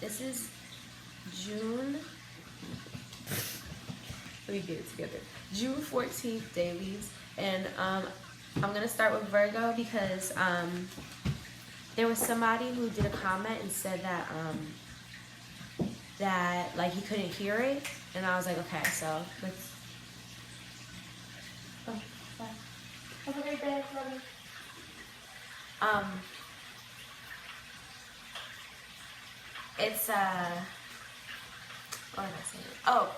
This is June. Let me get it together. June 14th dailies, and I'm gonna start with Virgo because there was somebody who did a comment and said that that like he couldn't hear it, and I was like, okay, so let's. Oh, bye. Have a great day, love you. It's what was I saying? Oh,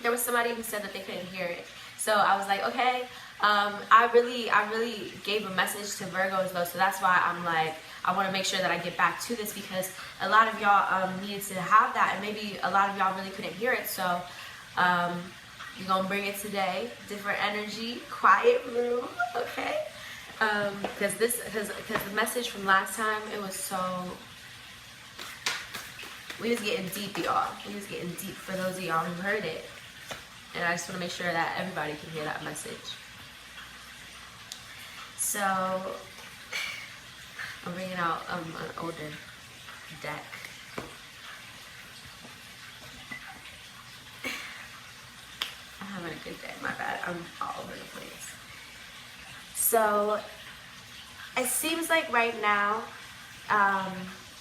there was somebody who said that they couldn't hear it. So I was like, okay. I really gave a message to Virgos though, so that's why I'm like, I want to make sure that I get back to this because a lot of y'all needed to have that, and maybe a lot of y'all really couldn't hear it. So you're gonna bring it today. Different energy, quiet room, okay? Because the message from last time, it was so. We was getting deep, y'all. We was getting deep for those of y'all who heard it. And I just want to make sure that everybody can hear that message. So, I'm bringing out an older deck. I'm having a good day, my bad. I'm all over the place. So, it seems like right now,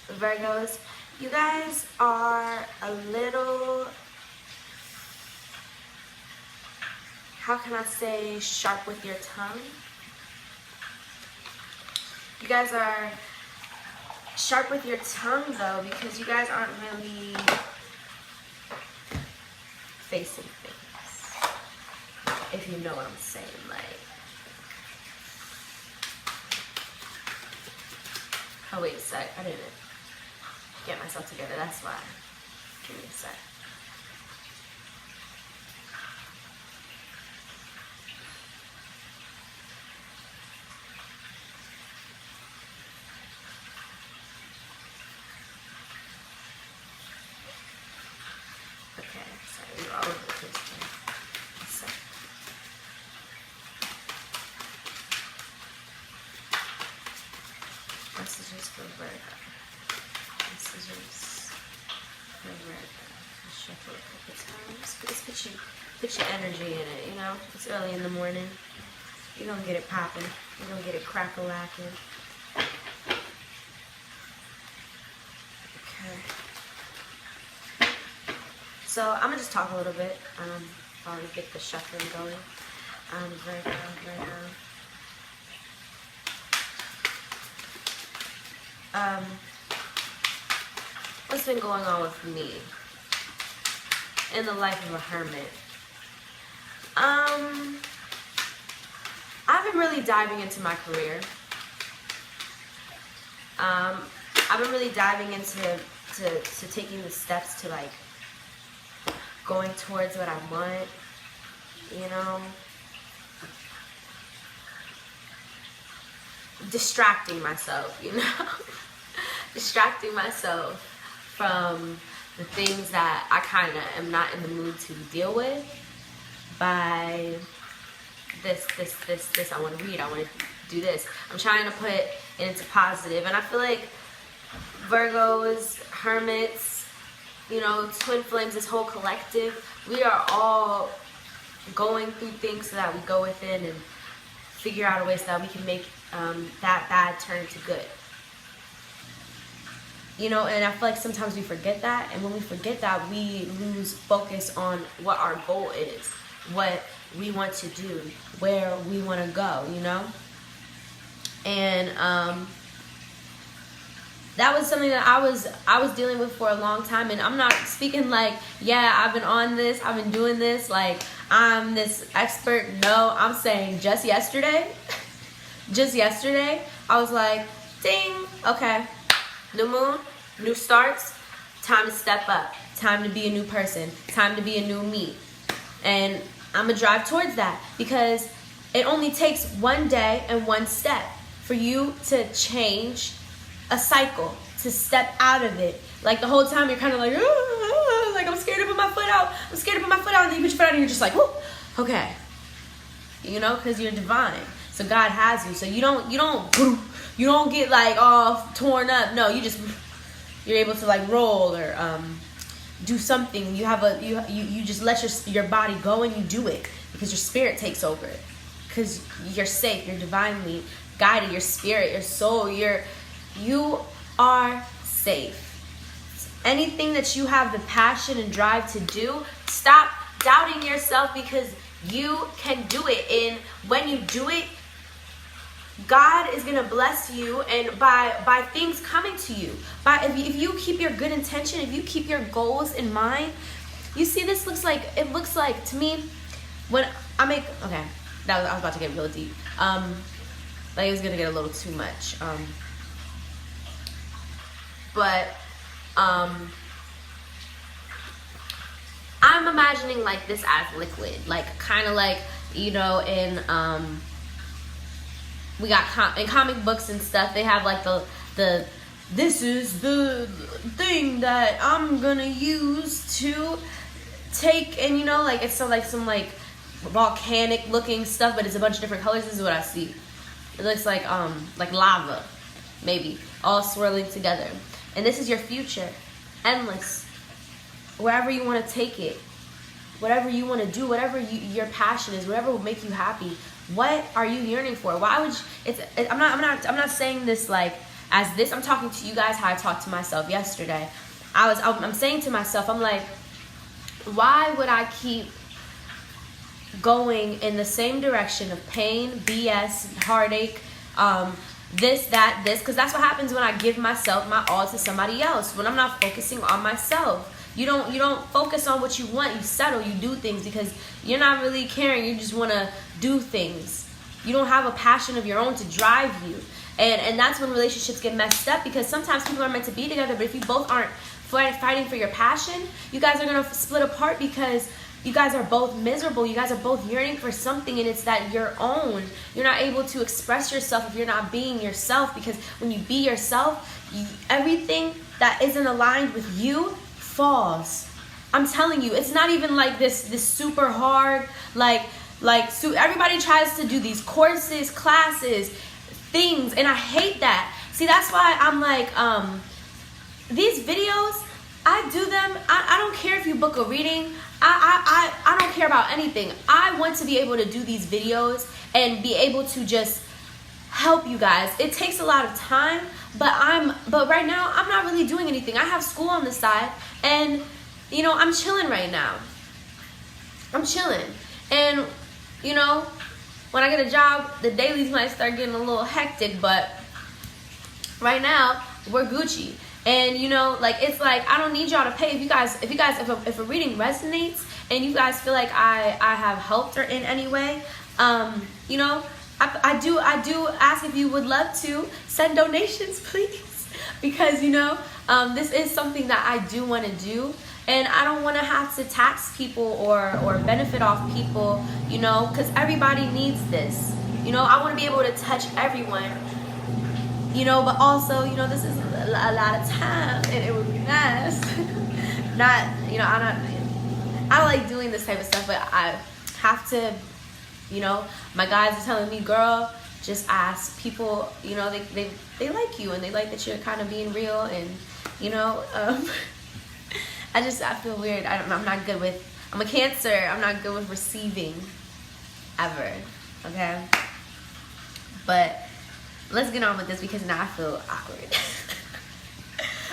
Virgos, you guys are a little, how can I say, sharp with your tongue? You guys are sharp with your tongue though, because you guys aren't really facing things, if you know what I'm saying. Like, oh wait a sec, I didn't get myself together, that's why. Give me a sec. Okay, sorry, we're all over the place here. A sec. Messages for Virgo. Messages for Virgo. Shuffle a couple times. Just put your energy in it, you know? It's early in the morning. You're gonna get it popping. You're gonna get it crack-a-lacking. Okay. So I'm gonna just talk a little bit while we get the shuffling going. Virgo. What's been going on with me in the life of a hermit? I've been really diving into my career. I've been really diving into taking the steps to like going towards what I want, you know. Distracting myself, you know. Distracting myself from the things that I kind of am not in the mood to deal with by this. I want to read, I want to do this. I'm trying to put it into positive, and I feel like Virgos, hermits, you know, twin flames, this whole collective, we are all going through things so that we go within and figure out a way so that we can make that bad turn to good. You know, and I feel like sometimes we forget that, and when we forget that, we lose focus on what our goal is, what we want to do, where we want to go, you know? And that was something that I was dealing with for a long time, and I'm not speaking like, yeah, I've been on this, I've been doing this, like I'm this expert. No, I'm saying just yesterday, I was like, ding, okay, new moon, new starts, time to step up, time to be a new person, time to be a new me. And I'm gonna drive towards that, because it only takes one day and one step for you to change a cycle, to step out of it. Like the whole time you're kind of like, like I'm scared to put my foot out, and then you put your foot out and you're just like, whoo, okay, you know, because you're divine. So God has you. So you don't get like all torn up. No, you just you're able to like roll or do something. You have you just let your body go and you do it because your spirit takes over it. Because you're safe, you're divinely guided, your spirit, your soul, you are safe. Anything that you have the passion and drive to do, stop doubting yourself because you can do it. And when you do it, God is gonna bless you, and by things coming to you. If you keep your good intention, if you keep your goals in mind, you see this looks like to me when I make okay. I was about to get real deep. Like it was gonna get a little too much. I'm imagining like this as liquid, like kind of like, you know, in we got in comic books and stuff. They have like the this is the thing that I'm gonna use to take, and you know, like it's some volcanic looking stuff, but it's a bunch of different colors. This is what I see. It looks like lava, maybe, all swirling together. And this is your future, endless. Wherever you want to take it, whatever you want to do, whatever your passion is, whatever will make you happy. What are you yearning for? Why would you, I'm not saying this like as this. I'm talking to you guys how I talked to myself yesterday. I'm saying to myself, I'm like, why would I keep going in the same direction of pain, BS, heartache, this, because that's what happens when I give myself my all to somebody else, when I'm not focusing on myself. You don't focus on what you want, you settle, you do things because you're not really caring, you just want to do things. You don't have a passion of your own to drive you. And that's when relationships get messed up, because sometimes people are meant to be together, but if you both aren't fighting for your passion, you guys are going to split apart because you guys are both miserable. You guys are both yearning for something, and it's that your own. You're not able to express yourself if you're not being yourself, because when you be yourself, everything that isn't aligned with you falls. I'm telling you, it's not even like this super hard, so everybody tries to do these courses, classes, things, and I hate that. See, that's why I'm like, these videos, I do them. I don't care if you book a reading. I don't care about anything. I want to be able to do these videos and be able to just help you guys. It takes a lot of time, but right now I'm not really doing anything. I have school on the side, and you know, I'm chilling right now. I'm chilling. And you know, when I get a job, the dailies might start getting a little hectic, but right now we're Gucci. And you know, like, it's like I don't need y'all to pay. If a reading resonates and you guys feel like I have helped or in any way, you know, I do ask if you would love to send donations, please, because you know, this is something that I do want to do, and I don't want to have to tax people or benefit off people, you know, because everybody needs this. You know, I want to be able to touch everyone. You know, but also, you know, this is a lot of time, and it would be nice. I like doing this type of stuff, but I have to, you know, my guys are telling me, girl, just ask people, you know, they like you, and they like that you're kind of being real, and, you know, I feel weird. I'm not good with, I'm a Cancer, I'm not good with receiving, ever, okay? But let's get on with this, because now I feel awkward.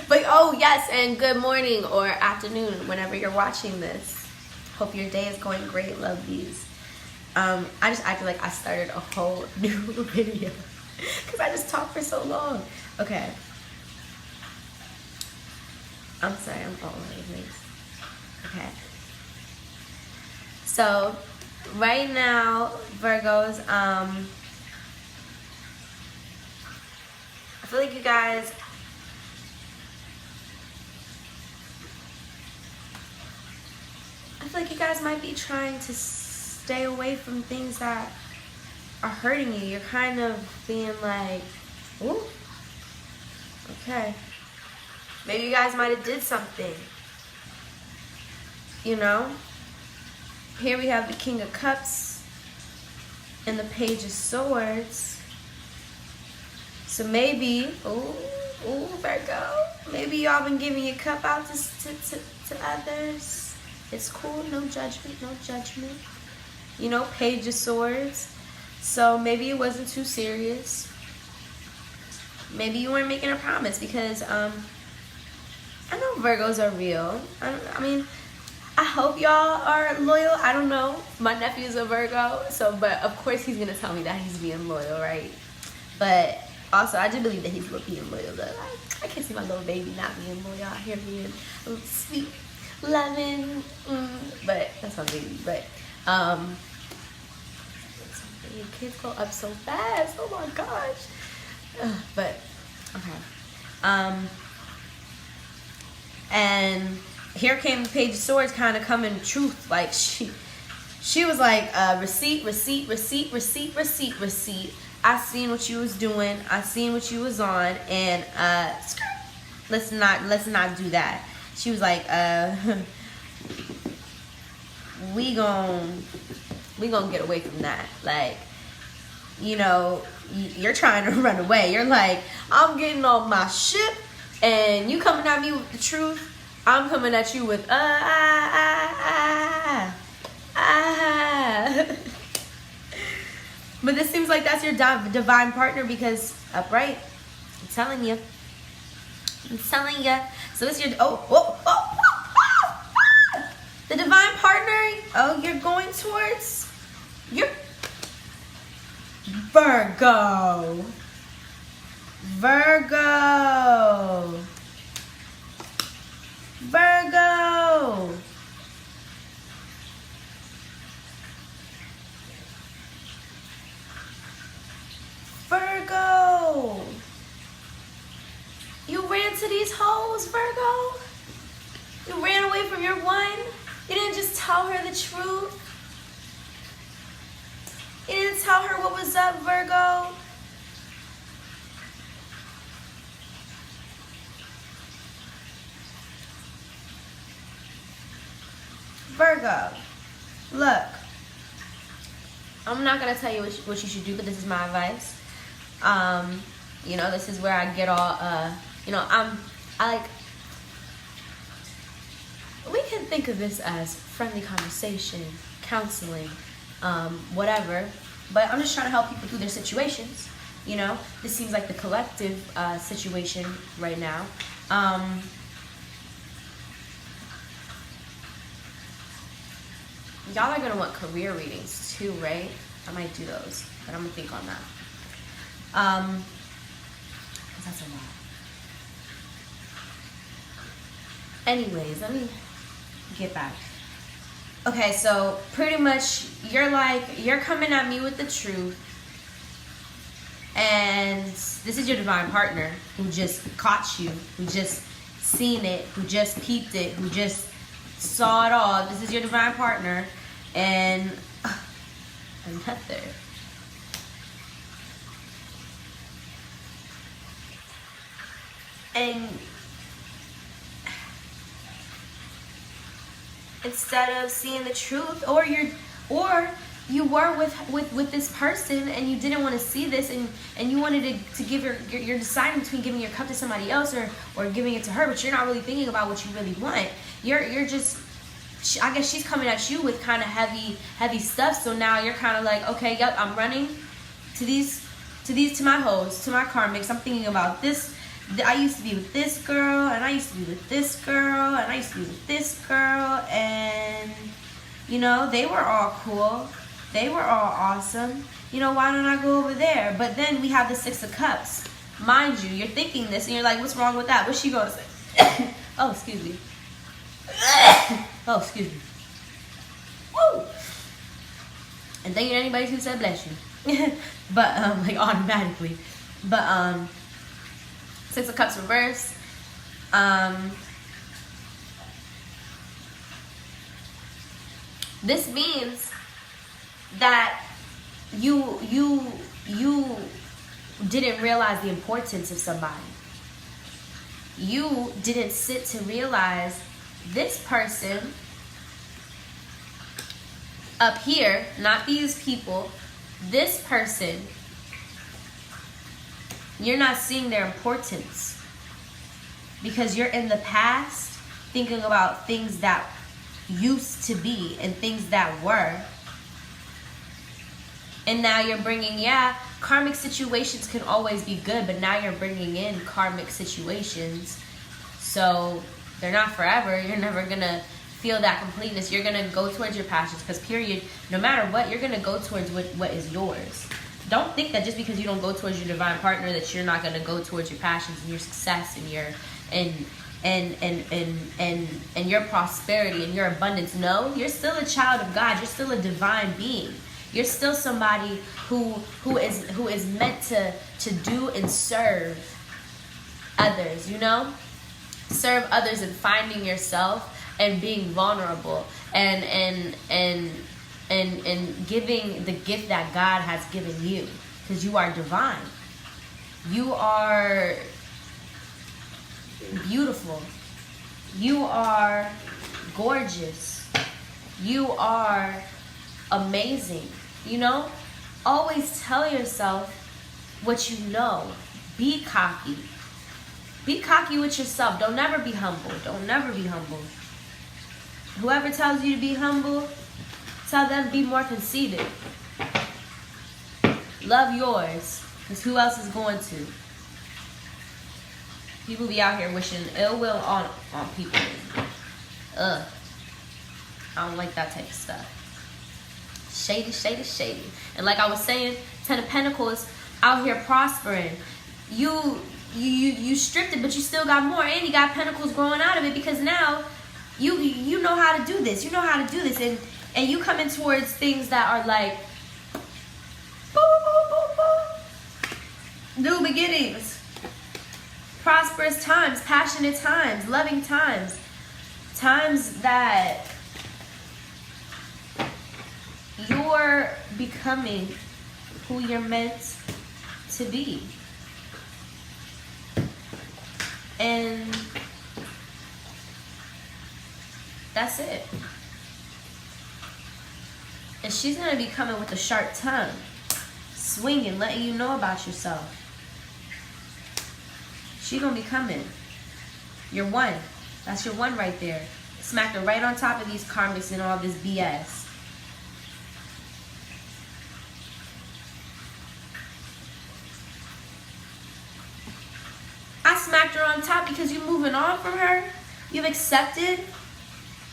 But oh yes, and good morning or afternoon whenever you're watching this. Hope your day is going great, lovelies. I just acted like I started a whole new video because I just talked for so long. Okay. I'm sorry, I'm all over the place. Okay. So right now, Virgos, I feel like you guys, might be trying to stay away from things that are hurting you. You're kind of being like, ooh, okay. Maybe you guys might have did something, you know? Here we have the King of Cups and the Page of Swords. So maybe, ooh, Virgo. maybe y'all been giving your cup out to others. It's cool, no judgment, no judgment. You know, Page of Swords. So maybe it wasn't too serious. Maybe you weren't making a promise because I know Virgos are real. I mean, I hope y'all are loyal. I don't know. My nephew's a Virgo, so but of course he's gonna tell me that he's being loyal, right? But also, I do believe that he's being loyal. Though I can't see my little baby not being loyal out here, being sweet, loving. But that's my baby. But your kids go up so fast. Oh my gosh. But okay. And here came the Page of Swords, kind of coming to truth. Like she was like, receipt. I seen what you was doing. I seen what you was on, and let's not do that. She was like, we gonna get away from that. Like, you know, you're trying to run away. You're like, I'm getting on my ship, and you coming at me with the truth. I'm coming at you with But this seems like that's your divine partner because upright. I'm telling you. So it's your the divine partner. Oh, you're going towards your Virgo. You ran to these hoes, Virgo. You ran away from your one. You didn't just tell her the truth. You didn't tell her what was up, Virgo. Virgo, look, I'm not going to tell you what you should do, but this is my advice. You know, this is where I get all, you know, we can think of this as friendly conversation, counseling, whatever, but I'm just trying to help people through their situations, you know. This seems like the collective situation right now. Y'all are going to want career readings too, right? I might do those, but I'm going to think on that. Because that's a lot. Anyways, let me get back. Okay, so pretty much you're coming at me with the truth. And this is your divine partner who just caught you, who just seen it, who just peeped it, who just saw it all. This is your divine partner. And another. And instead of seeing the truth, or you were with this person and you didn't want to see this, and you wanted to give you're deciding between giving your cup to somebody else or giving it to her, but you're not really thinking about what you really want. You're just, I guess she's coming at you with kind of heavy stuff. So now you're kind of like, okay, yep, I'm running to my hoes, to my karmics. I'm thinking about this. I used to be with this girl, and I used to be with this girl, and I used to be with this girl, and you know, they were all cool. They were all awesome. You know, why don't I go over there? But then we have the Six of Cups. Mind you, you're thinking this, and you're like, what's wrong with that? What's she gonna say? Oh, excuse me. Oh, excuse me. Woo! And thank you to anybody who said bless you. But, like, automatically. But, Six of Cups reverse. This means that you didn't realize the importance of somebody. You didn't sit to realize this person up here, not these people, this person, you're not seeing their importance. because you're in the past thinking about things that used to be and things that were. And now you're bringing, karmic situations can always be good, but now you're bringing in karmic situations. So they're not forever. You're never going to feel that completeness. You're going to go towards your passions because, period, no matter what, you're going to go towards what is yours. Don't think that just because you don't go towards your divine partner that you're not going to go towards your passions and your success and your and your prosperity and your abundance. No, you're still a child of God. You're still a divine being. You're still somebody who is meant to do and serve others, serve others and finding yourself and being vulnerable and giving the gift that God has given you, because you are divine. You are beautiful. You are gorgeous. You are amazing. Always tell yourself what you know. Be cocky. Be cocky with yourself. Don't never be humble. Don't never be humble. Whoever tells you to be humble, tell them to be more conceited. Love yours, because who else is going to? People be out here wishing ill will on people. I don't like that type of stuff. Shady, shady, shady. And like I was saying, 10 of Pentacles out here prospering. You stripped it, but you still got more, and you got Pentacles growing out of it, because now you know how to do this. You know how to do this, and you come in towards things that are like new beginnings, prosperous times, passionate times, loving times, times that you're becoming who you're meant to be. And that's it. And she's going to be coming with a sharp tongue, swinging, letting you know about yourself. She's going to be coming. You're one. That's your one right there. Smacked her right on top of these karmics and all this BS. I smacked her on top because you're moving on from her. You've accepted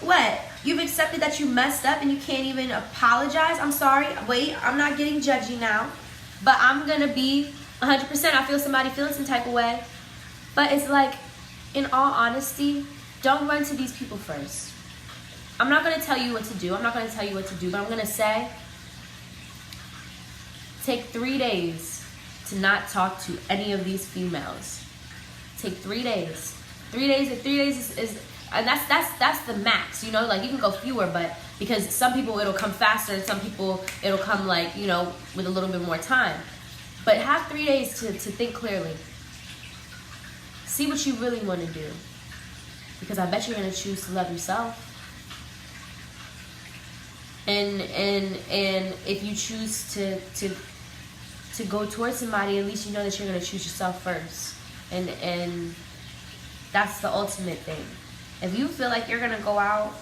what? You've accepted that you messed up and you can't even apologize. I'm sorry. Wait, I'm not getting judgy now. But I'm going to be 100%. I feel somebody feeling some type of way. But it's like, in all honesty, don't run to these people first. I'm not going to tell you what to do. I'm not going to tell you what to do. But I'm going to say, take 3 days to not talk to any of these females. Take 3 days. 3 days. 3 days is and that's the max. Like you can go fewer, but because some people it'll come faster, and some people it'll come like with a little bit more time. But have 3 days to think clearly. See what you really want to do, because I bet you're gonna choose to love yourself. And if you choose to go towards somebody, at least you know that you're gonna choose yourself first. And that's the ultimate thing. If you feel like you're gonna go out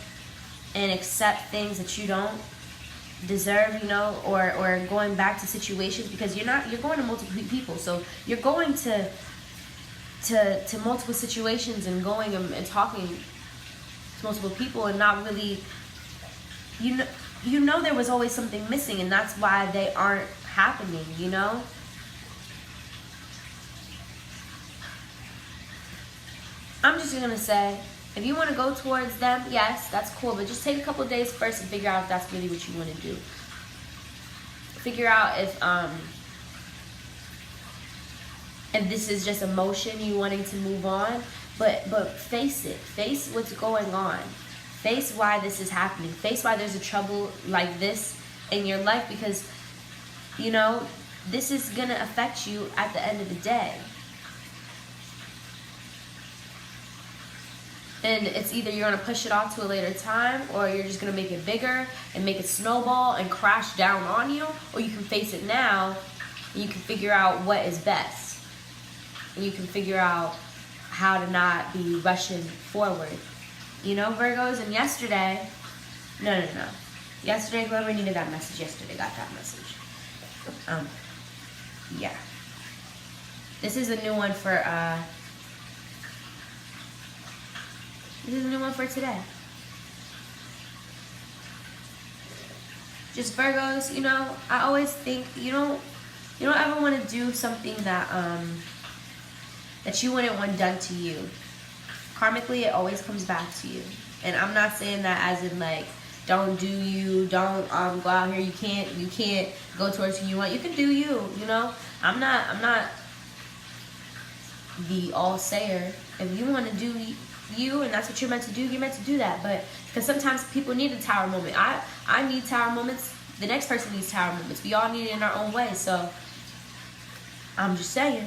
and accept things that you don't deserve, or going back to situations, because you're going to multiple people, so you're going to multiple situations and going and talking to multiple people, and not really, there was always something missing, and that's why they aren't happening. I'm just gonna say, if you want to go towards them, yes, that's cool, but just take a couple of days first and figure out if that's really what you want to do. Figure out if this is just emotion, you wanting to move on, but face it. Face what's going on. Face why this is happening. Face why there's a trouble like this in your life, because this is gonna affect you at the end of the day. And it's either you're going to push it off to a later time, or you're just going to make it bigger and make it snowball and crash down on you, or you can face it now and you can figure out what is best. And you can figure out how to not be rushing forward. You know, Virgos, and yesterday, no. Yesterday, whoever needed that message yesterday got that message. Yeah. This is a new one for, today. Just Virgos, you know, I always think you don't ever want to do something that that you wouldn't want done to you. Karmically, it always comes back to you. And I'm not saying that as in like, don't do you, don't go out here, you can't go towards who you want. You can do you, you know. I'm not the all sayer. If you want to do you and that's what you're meant to do, you're meant to do that. But because sometimes people need a tower moment. I need tower moments. The next person needs tower moments. We all need it in our own way. So I'm just saying,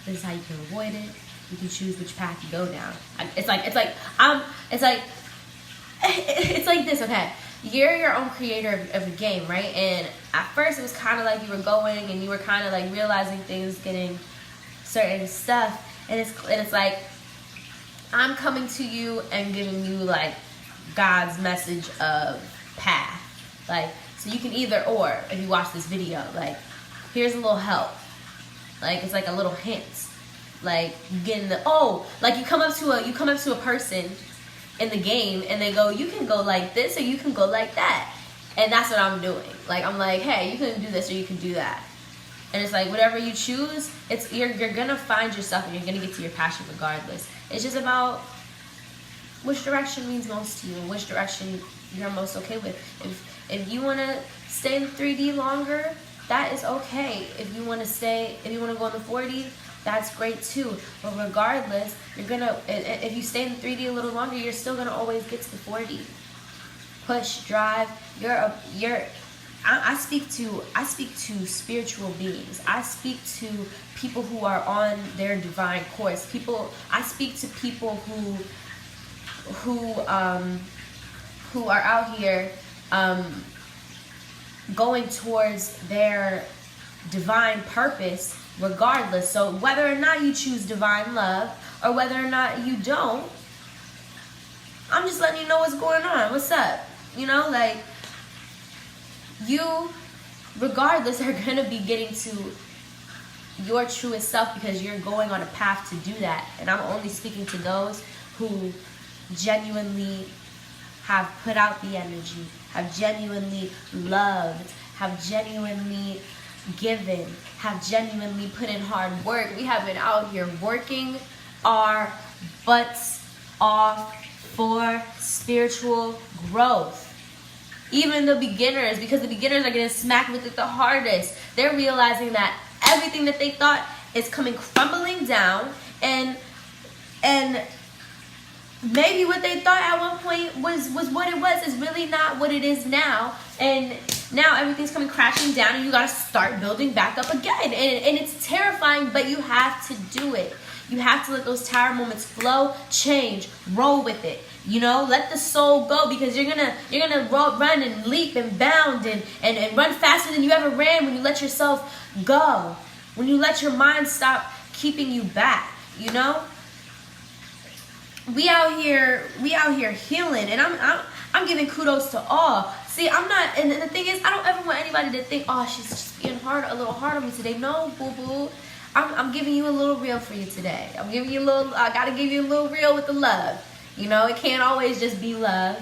this is how you can avoid it. You can choose which path you go down. It's like this, okay? You're your own creator of a game, right? And at first it was kind of like you were going and you were kind of like realizing things, getting certain stuff. And it's like, I'm coming to you and giving you like God's message of path. Like, so you can either or, if you watch this video, like, here's a little help. Like, it's like a little hint. Like, getting like you come up to a person in the game and they go, you can go like this or you can go like that. And that's what I'm doing. Like, I'm like, hey, you can do this or you can do that. And it's like, whatever you choose, you're gonna find yourself and you're gonna get to your passion regardless. It's just about which direction means most to you and which direction you're most okay with. If you wanna stay in 3D longer, that is okay. If you wanna go in the 4D, that's great too. But regardless, if you stay in 3D a little longer, you're still gonna always get to the 4D. Push, drive. I speak to spiritual beings. I speak to people who are on their divine course. I speak to people who are out here going towards their divine purpose regardless. So whether or not you choose divine love or whether or not you don't, I'm just letting you know what's going on. What's up? You know, like, you regardless are going to be getting to your truest self because you're going on a path to do that. And I'm only speaking to those who genuinely have put out the energy, have genuinely loved, have genuinely given, have genuinely put in hard work. We have been out here working our butts off for spiritual growth. Even the beginners, because the beginners are getting smacked with it the hardest. They're realizing that everything that they thought is coming crumbling down, and maybe what they thought at one point was what it was is really not what it is now. And now everything's coming crashing down and you got to start building back up again. And it's terrifying, but you have to do it. You have to let those tower moments flow, change, roll with it. You know, let the soul go, because you're gonna run and leap and bound and run faster than you ever ran when you let yourself go. When you let your mind stop keeping you back, you know? We out here healing, and I'm giving kudos to all. See, I'm not, and the thing is, I don't ever want anybody to think, oh, she's just being a little hard on me today. No, boo-boo. I'm giving you a little real for you today. I gotta give you a little real with the love. You know, it can't always just be love.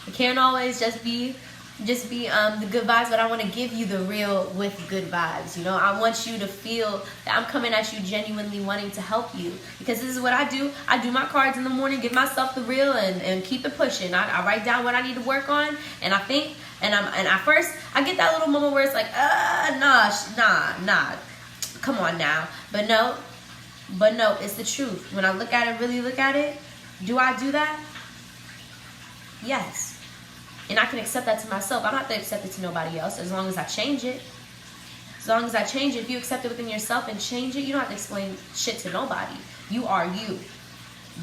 It can't always just be the good vibes, but I want to give you the real with good vibes. You know, I want you to feel that I'm coming at you genuinely wanting to help you, because this is what I do. I do my cards in the morning, give myself the real, and keep it pushing. I write down what I need to work on, and I think, and at first I get that little moment where it's like, nah, come on now. But no, it's the truth. When I look at it, really look at it, do I do that? Yes. And I can accept that to myself. I don't have to accept it to nobody else as long as I change it. As long as I change it, if you accept it within yourself and change it, you don't have to explain shit to nobody. You are you.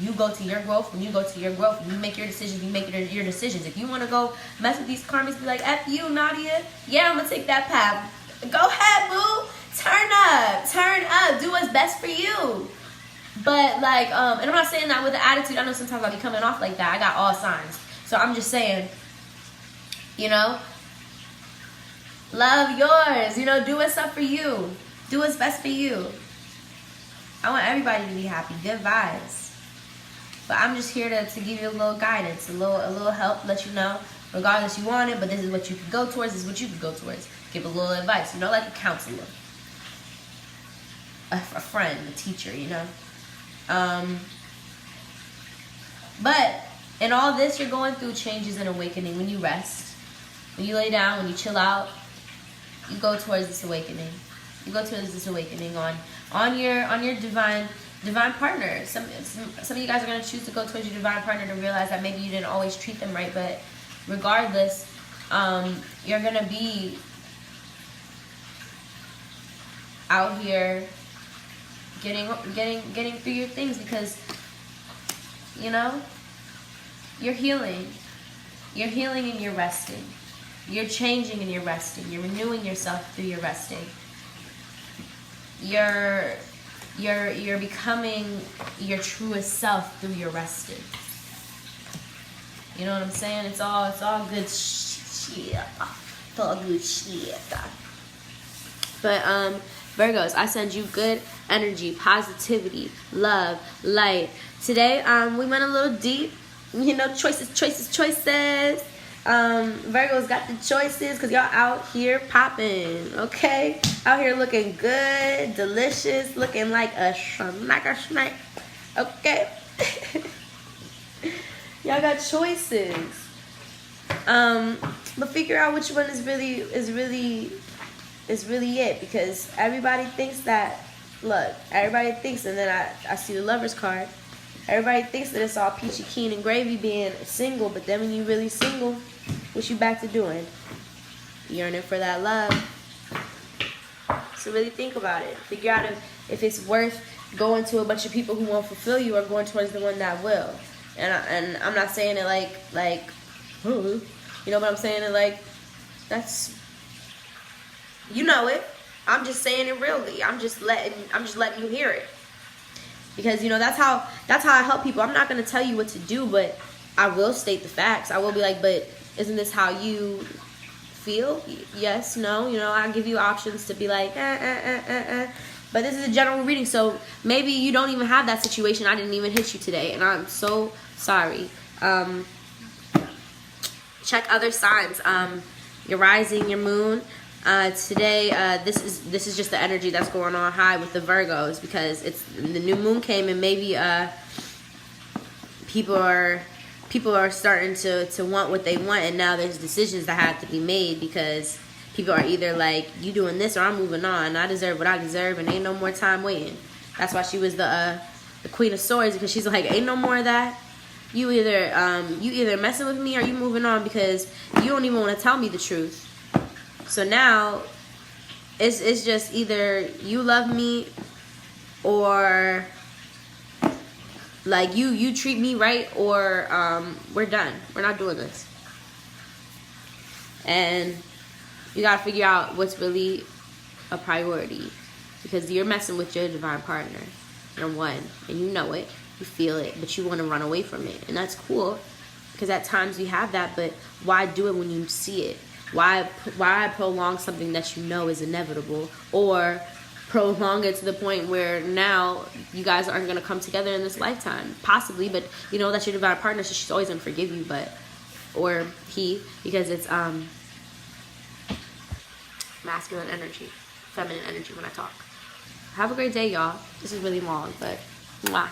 You go to your growth. When you go to your growth, you make your decisions, you make your decisions. If you want to go mess with these karmas, be like, F you, Nadia. Yeah, I'm going to take that path. Go ahead, boo. Turn up. Do what's best for you. But like, and I'm not saying that with the attitude. I know sometimes I'll be coming off like that. I got all signs. So I'm just saying, you know, love yours. You know, do what's up for you. Do what's best for you. I want everybody to be happy. Good vibes. But I'm just here to give you a little guidance, a little help, let you know, regardless you want it, but this is what you can go towards, this is what you can go towards. Give a little advice, you know, like a counselor. A friend, a teacher, you know. But in all this, you're going through changes and awakening. When you rest, when you lay down, when you chill out, you go towards this awakening. You go towards this awakening on your divine partner. Some of you guys are going to choose to go towards your divine partner to realize that maybe you didn't always treat them right, but regardless, you're going to be out here getting through your things because, you know, you're healing. You're healing and you're resting. You're changing and you're resting. You're renewing yourself through your resting. You're becoming your truest self through your resting. You know what I'm saying? It's all good shit. It's all good shit. But Virgos, I send you good energy, positivity, love, light. Today, we went a little deep. You know, choices. Virgos got the choices because y'all out here popping, okay? Out here looking good, delicious, looking like a snack, okay? Y'all got choices. But figure out which one is really it, because everybody thinks that, look, everybody thinks, and then I see the Lover's card. Everybody thinks that it's all peachy keen and gravy being single, but then when you really single, what you back to doing? Yearning for that love. So really think about it. Figure out if it's worth going to a bunch of people who won't fulfill you or going towards the one that will. And I'm not saying it like, you know what I'm saying? It like, that's, you know it. I'm just saying it really. I'm just letting you hear it. Because, you know, that's how I help people. I'm not going to tell you what to do, but I will state the facts. I will be like, but isn't this how you feel? Yes, no. You know, I give you options to be like, But this is a general reading, so maybe you don't even have that situation. I didn't even hit you today, and I'm so sorry. Check other signs. Your rising, your moon. Today, this is just the energy that's going on high with the Virgos, because it's the new moon came, and maybe people are starting to want what they want, and now there's decisions that have to be made, because people are either like, you doing this or I'm moving on. I deserve what I deserve, and ain't no more time waiting. That's why she was the Queen of Swords, because she's like, ain't no more of that. You either messing with me or you moving on, because you don't even want to tell me the truth. So now, it's just either you love me, or like you treat me right, or we're done. We're not doing this. And you gotta figure out what's really a priority, because you're messing with your divine partner. You're one, and you know it, you feel it, but you want to run away from it, and that's cool, because at times you have that. But why do it when you see it? Why prolong something that you know is inevitable, or prolong it to the point where now you guys aren't going to come together in this lifetime? Possibly, but you know that's your divine partner, so she's always going to forgive you, or he, because it's masculine energy, feminine energy when I talk. Have a great day, y'all. This is really long, but mwah.